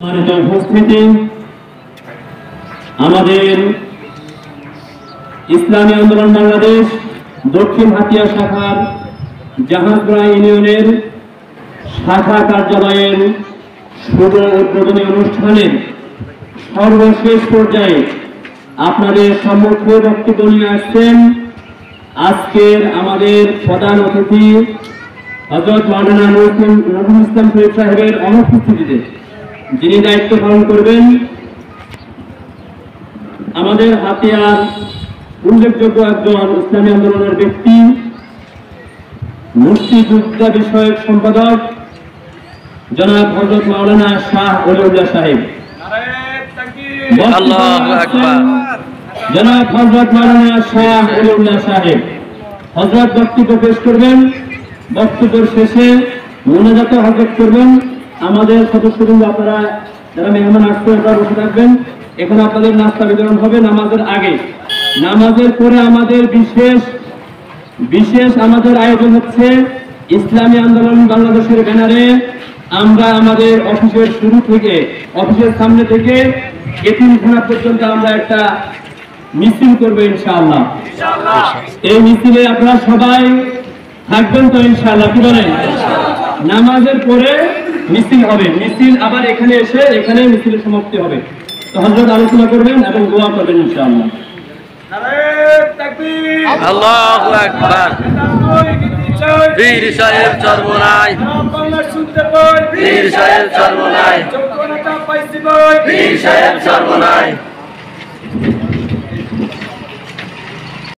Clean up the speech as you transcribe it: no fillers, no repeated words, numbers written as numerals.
উপস্থিতি আমাদের ইসলামী আন্দোলন বাংলাদেশ দক্ষিণ হাতিয়া শাখার জাহাজগড়া ইউনিয়নের শাখা কার্যালয়ের শুভ উদ্বোধনী অনুষ্ঠানের সর্বশেষ পর্যায়ে আপনাদের সম্মুখে বক্তব্য নিয়ে আসছেন আজকের আমাদের প্রধান অতিথি হযরত মাওলানা নজরুল ইসলাম শরীফ সাহেবের অনুপস্থিতিতে যিনি দায়িত্ব পালন করবেন আমাদের হাতিয়ার উল্লেখযোগ্য একজন ইসলামী আন্দোলনের ব্যক্তি মুক্তিযোদ্ধা বিষয়ক সম্পাদক জনাব হযরত মাওলানা শাহ ওলিউল্লাহ সাহেব। আল্লাহু আকবার। জনাব হযরত মাওলানা শাহ ওলিউল্লাহ সাহেব হযরত বক্তব্য পেশ করবেন। বক্তব্যের শেষে মোনাজাত হযরত করবেন। আমাদের সদস্যবৃন্দ আপনারা যারা মেহমান আসছেন আপনারা বসে থাকবেন। এখন আপনাদের নাস্তা বিতরণ হবে নামাজের আগে। নামাজের পরে আমাদের বিশেষ আমাদের আয়োজন হচ্ছে ইসলামী আন্দোলন বাংলাদেশের ব্যানারে আমরা আমাদের অফিসের শুরু থেকে অফিসের সামনে থেকে এতিমখানা পর্যন্ত আমরা একটা মিছিল করবো ইনশাআল্লাহ। এই মিছিলে আপনারা সবাই থাকবেন তো ইনশাআল্লাহ? কি বলেন? নামাজের পরে মিছিল হবে, মিছিল আবার এখানে এসে এখানে মিছিলের সমাপ্তি হবে। তো হযরত আলোচনা করবেন এবং দোয়া করবেন ইনশাআল্লাহ। আল্লাহু আকবার। বীর সাহেব চরমোনাই, বীর সাহেব চরমোনাই, বীর সাহেব চরমোনাই।